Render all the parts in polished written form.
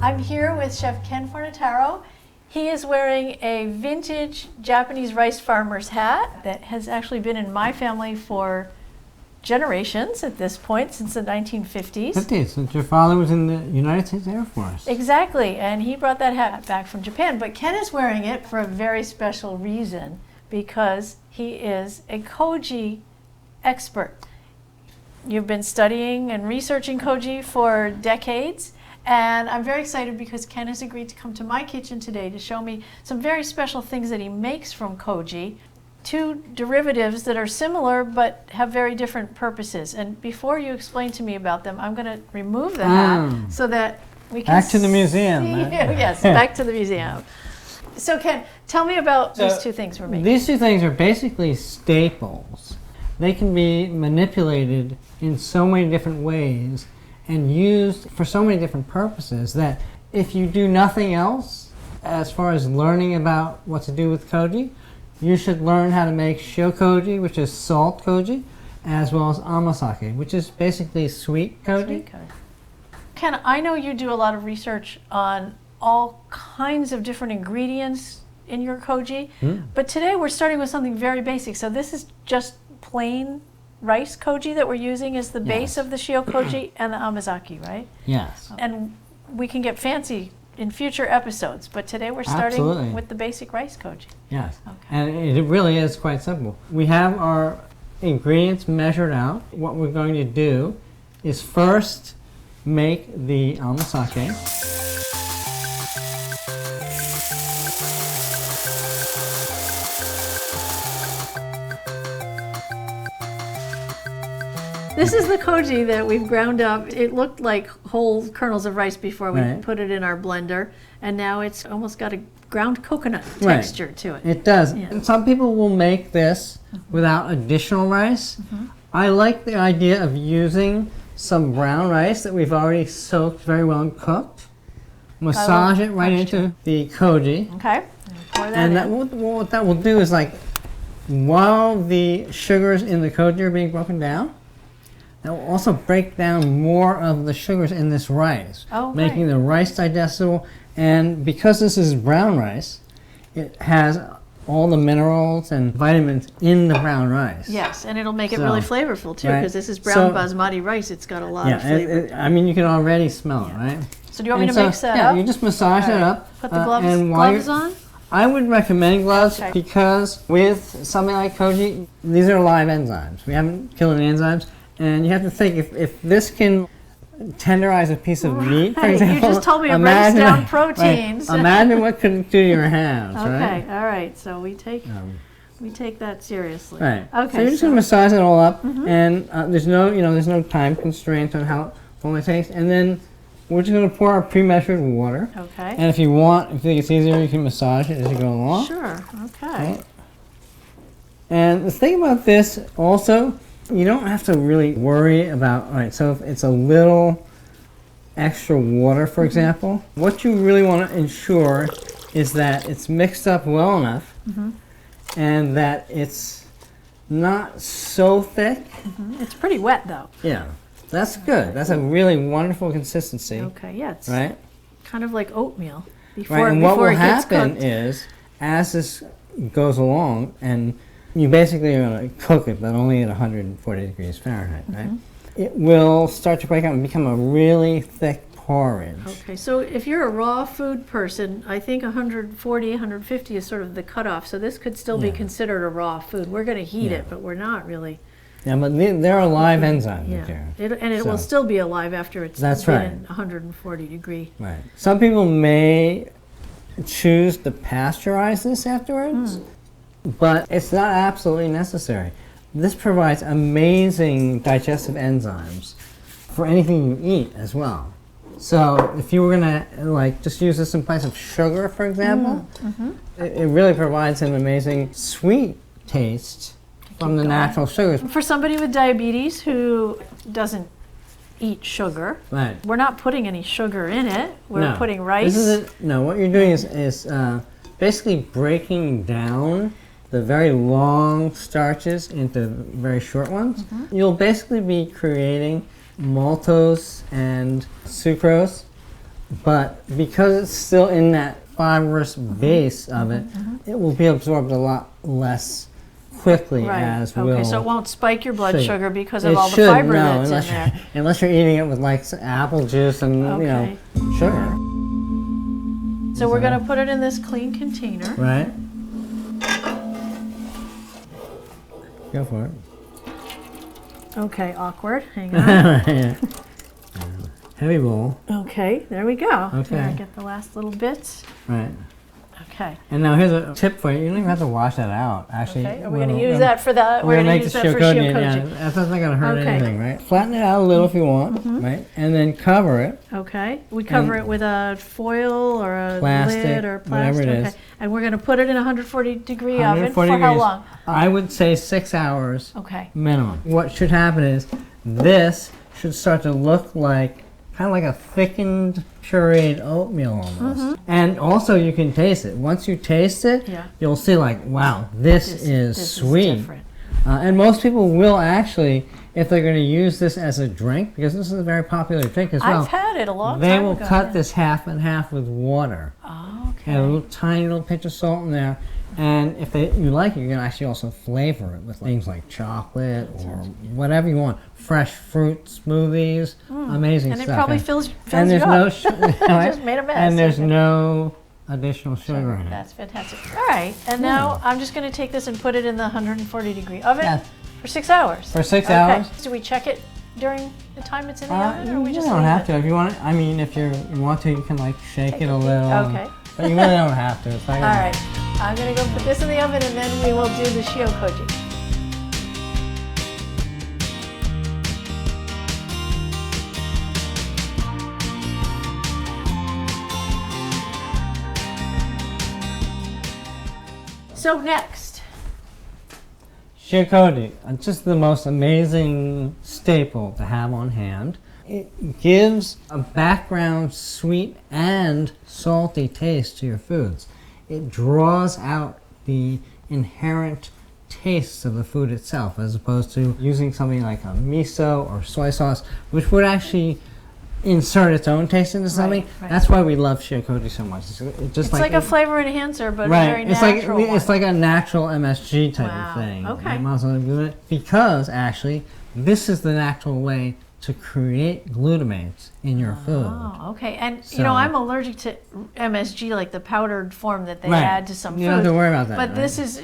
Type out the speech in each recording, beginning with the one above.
I'm here with Chef Ken Fornataro. He is wearing a vintage Japanese rice farmer's hat that has actually been in my family for generations at this point, since the 1950s. 50s, since your father was in the United States Air Force. Exactly, and he brought that hat back from Japan. But Ken is wearing it for a very special reason, because he is a Koji expert. You've been studying and researching Koji for decades, and I'm very excited because Ken has agreed to come to my kitchen today to show me some very special things that he makes from Koji, two derivatives that are similar but have very different purposes. And before you explain to me about them, I'm going to remove the hat so that we can back to the museum. Yes, back to the museum. So Ken, tell me about these two things we're making. These two things are basically staples. They can be manipulated in so many different ways and used for so many different purposes that if you do nothing else as far as learning about what to do with Koji, you should learn how to make Shio Koji, which is salt Koji, as well as Amasake, which is basically sweet Koji. Sweet Koji. Ken, I know you do a lot of research on all kinds of different ingredients in your Koji, but today we're starting with something very basic. So this is just plain rice Koji that we're using as the base of the Shio Koji and the Amasake, right? Yes. And we can get fancy in future episodes, but today we're starting with the basic rice Koji. Yes. Okay. And it really is quite simple. We have our ingredients measured out. What we're going to do is first make the Amasake. This is the Koji that we've ground up. It looked like whole kernels of rice before we put it in our blender, and now it's almost got a ground coconut texture to it. It does. Yeah. And some people will make this without additional rice. I like the idea of using some brown rice that we've already soaked very well and cooked. Massage it right into the Koji. Okay. Pour that and in. what that will do is, like, while the sugars in the Koji are being broken down, that will also break down more of the sugars in this rice, making the rice digestible. And because this is brown rice, it has all the minerals and vitamins in the brown rice. Yes, and it'll make it really flavorful too, because this is brown basmati rice. It's got a lot of flavor. I mean, you can already smell it, right? So do you want me to mix that up? Yeah, you just massage it up. Put the gloves on? I would recommend gloves because with something like Koji, these are live enzymes. We haven't killed any enzymes. And you have to think, if this can tenderize a piece of meat, for example. You just told me to break down proteins. Imagine what could do to your hands, right? Okay, all right. So we take that seriously. Right. Okay. So you're just gonna massage it all up, and there's no time constraint on how long it takes. And then we're just gonna pour our pre-measured water. Okay. And if you think it's easier, you can massage it as you go along. Sure. Okay. Right. And the thing about this also, you don't have to really worry about, so if it's a little extra water, for example, what you really want to ensure is that it's mixed up well enough and that it's not so thick. It's pretty wet though. Yeah, that's good. That's a really wonderful consistency. Okay, yeah, it's kind of like oatmeal before, and what will happen is, as this goes along, and you basically are going to cook it, but only at 140 degrees Fahrenheit, right? It will start to break out and become a really thick porridge. Okay, so if you're a raw food person, I think 140, 150 is sort of the cutoff, so this could still be considered a raw food. We're going to heat it, but we're not really. Yeah, but there are live enzymes in there. And it will still be alive after it's been 140 degree. Right. Some people may choose to pasteurize this afterwards. But it's not absolutely necessary. This provides amazing digestive enzymes for anything you eat as well. So if you were gonna just use this in place of sugar, for example, it really provides an amazing sweet taste from the natural sugars. For somebody with diabetes who doesn't eat sugar, we're not putting any sugar in it. We're putting rice. What you're doing is basically breaking down the very long starches into very short ones. You'll basically be creating maltose and sucrose but because it's still in that fibrous base of it, it will be absorbed a lot less quickly as will. Okay, so it won't spike your blood sugar because of It all the should, fiber no, that's in there. unless you're eating it with like apple juice and you know sugar. So we're going to put it in this clean container. Right. Go for it. Okay, awkward. Hang on. Yeah. Heavy bowl. Okay, there we go. Okay. Here, get the last little bits. Right. Okay. And now here's a tip for you. You don't even have to wash that out. Actually, Okay. Are we going to use that for that? We're going to use make that the for Shio Koji. Shio Yeah, Koji. that's not going to hurt anything, right? Flatten it out a little if you want, right? And then cover it. Okay. We cover it with a foil or a Plastic, lid or plastic. whatever it is. Okay. And we're going to put it in a 140-degree oven 140 for how degrees. long? I would say 6 hours Okay. minimum. What should happen is this should start to look like kind of like a thickened pureed oatmeal almost. And also you can taste it. Once you taste it, you'll see like, wow, this is sweet. Is different. And most people will actually, if they're going to use this as a drink, because this is a very popular drink as well. I've had it a long they time will ago. cut this half and half with water. Oh, okay. And a little tiny little pinch of salt in there. And if you like it, you can actually also flavor it with things like chocolate or whatever you want. Fresh fruit smoothies, amazing and stuff. it probably fills and you there's up. no Just made a mess. And there's no additional sugar in it. That's fantastic. All right, and now I'm just going to take this and put it in the 140-degree oven for 6 hours. For 6 hours? Do we check it during the time it's in the oven, or we you just don't leave have it? to. If you want it, I mean, if you want to, you can like shake it a little. Okay. But you really don't have to. It's like All right, I'm going to go put this in the oven, and then we will do the Shio Koji. So next, Shio Koji, just the most amazing staple to have on hand. It gives a background sweet and salty taste to your foods. It draws out the inherent tastes of the food itself, as opposed to using something like a miso or soy sauce, which would actually insert its own taste into something. Right. That's why we love Shio Koji so much. It's like a flavor enhancer, but a very natural one. It's like a natural MSG type of thing. Okay. Because actually, this is the natural way to create glutamates in your food. Oh, okay. And you know, I'm allergic to MSG, like the powdered form that they add to some foods. You don't have to worry about that. But this is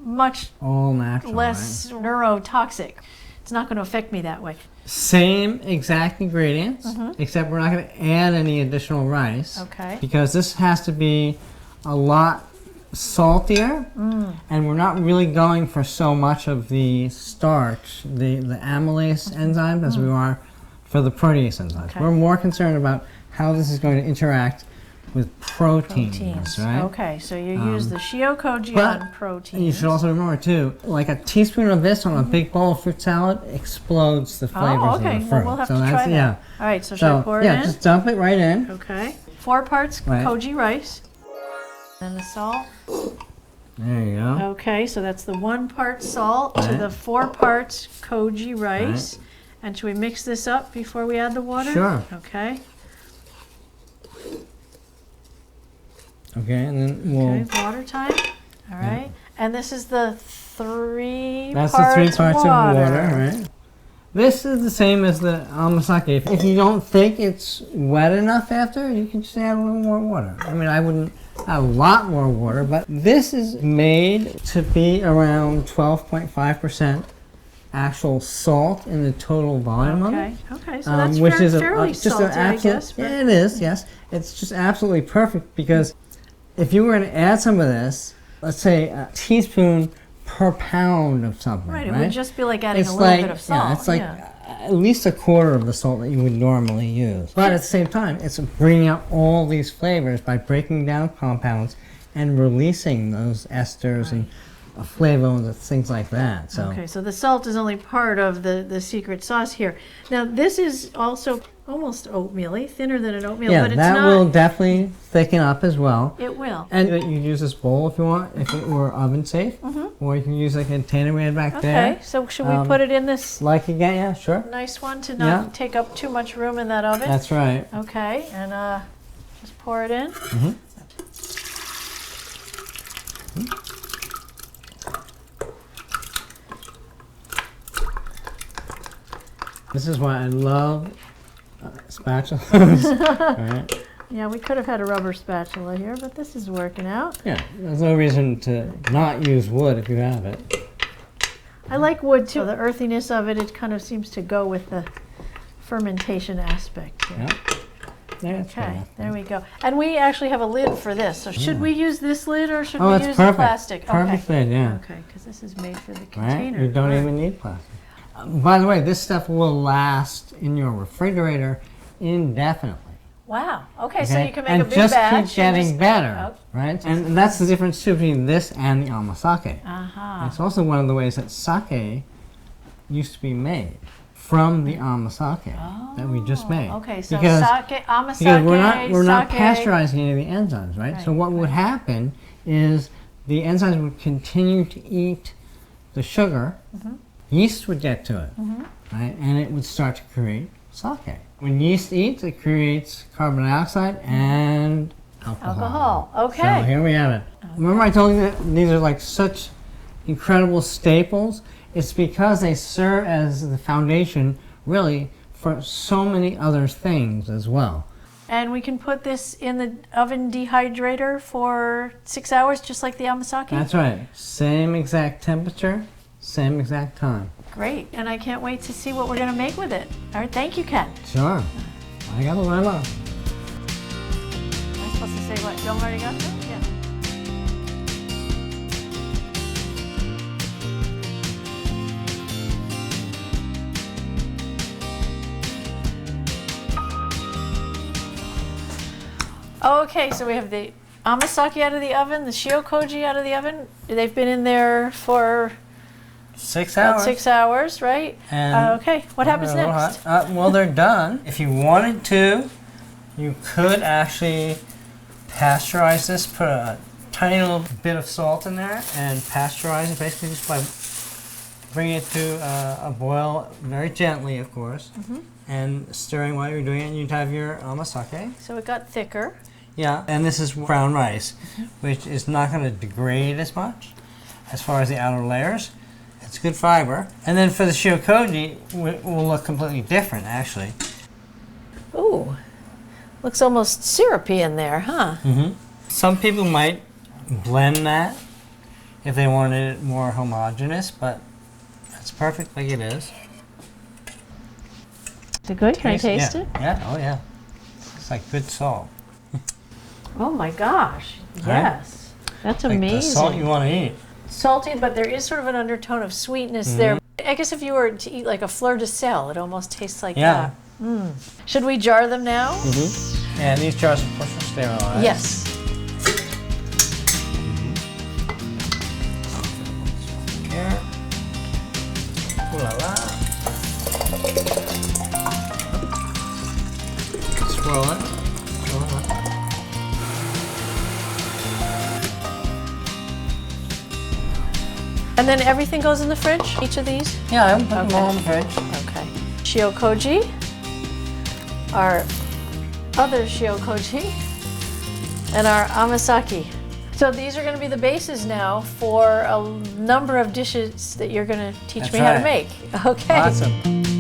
much all natural, less neurotoxic. It's not going to affect me that way. Same exact ingredients, except we're not going to add any additional rice. Okay. Because this has to be a lot saltier, and we're not really going for so much of the starch, the amylase enzymes, as we are for the protease enzymes. Okay. We're more concerned about how this is going to interact with proteins, right? Okay, so you use the Shio Koji on proteins. You should also remember too, like a teaspoon of this on a big bowl of fruit salad explodes the flavors of the fruit. Well, we'll have to try that. All right, so should I pour it in? Just dump it right in. Okay. 4 parts Koji rice. And the salt. There you go. Okay, so that's the 1 part salt to the 4 parts Koji rice. And should we mix this up before we add the water? Sure. Okay. Okay, and then we'll... Okay, water time. All right. And this is the 3 That's parts the 3 parts water. of water, right? This is the same as the Amasake. If you don't think it's wet enough after, you can just add a little more water. I mean, I wouldn't add a lot more water, but this is made to be around 12.5% actual salt in the total volume of it. Okay, so that's which is fairly salty, I guess. Yeah, it is, yes. It's just absolutely perfect because if you were to add some of this, let's say a teaspoon per pound of something, Right, it would just be like adding a little bit of salt. Yeah, it's like at least a quarter of the salt that you would normally use. But at the same time, it's bringing out all these flavors by breaking down compounds and releasing those esters and flavonoids and things like that. So. Okay, so the salt is only part of the secret sauce here. Now, this is also almost oatmeal-y, thinner than an oatmeal, but it's not. Yeah, that will definitely thicken up as well. It will. And you can use this bowl if you want, if it were oven safe, or you can use like a container we had back there. Okay, so should we put it in this again, yeah, sure. nice one to not take up too much room in that oven? That's right. Okay, and Just pour it in. This is why I love spatulas. Right? Yeah, we could have had a rubber spatula here, but this is working out. Yeah, there's no reason to not use wood if you have it. I like wood too. The earthiness of it, it kind of seems to go with the fermentation aspect here. Yeah. Okay, there we go. And we actually have a lid for this. So should we use this lid or should we it's use perfect. the plastic? Perfect lid, yeah. Okay, because this is made for the Right? container. You don't even need plastic. By the way, this stuff will last in your refrigerator indefinitely. Wow. Okay, so you can make and a big just batch. keep getting better, Oh. right? And that's the difference between this and the Amasake. Uh-huh. It's also one of the ways that sake used to be made from the Amasake that we just made. Okay, so because, Amasake, because we're not sake. pasteurizing any of the enzymes, right? So what would happen is the enzymes would continue to eat the sugar, yeast would get to it, right? And it would start to create sake. When yeast eats, it creates carbon dioxide and alcohol. Okay. So here we have it. Remember I told you that these are like such incredible staples? It's because they serve as the foundation, really, for so many other things as well. And we can put this in the oven dehydrator for 6 hours, just like the Amasake? That's right. Same exact temperature, same exact time. Great. And I can't wait to see what we're going to make with it. All right, thank you, Ken. Sure. I got a lemon. Am I supposed to say what? Don't already got to? Yeah. Okay, so we have the Amasake out of the oven, the Shio Koji out of the oven. They've been in there for 6 about hours. 6 hours, right? And Okay, what happens they're a little next? hot. Well, they're done. If you wanted to, you could actually pasteurize this, put a tiny little bit of salt in there and pasteurize it basically just by bringing it to a boil very gently, of course, and stirring while you're doing it, and you'd have your Amasake. So it got thicker. Yeah, and this is brown rice, which is not going to degrade as much as far as the outer layers. It's good fiber. And then for the Shio Koji, will look completely different, actually. Ooh, looks almost syrupy in there, huh? Some people might blend that if they wanted it more homogeneous, but it's perfect like it is. Is it good? Can I taste yeah. it? Yeah, oh yeah. It's like good salt. Oh my gosh, yes. That's Like amazing. the salt you want to eat. Salty, but there is sort of an undertone of sweetness there. I guess if you were to eat like a fleur de sel, it almost tastes like Yeah. that. Should we jar them now? And these jars, of course, are sterilized. Yes. Here. Ooh la la. Swirl it. Swirl it. And then everything goes in the fridge, each of these? Yeah, I'm putting them all in the fridge. Okay. Shio Koji, our other Shio Koji, and our Amasake. So these are going to be the bases now for a number of dishes that you're going to teach That's me how to right. make. Okay. Awesome.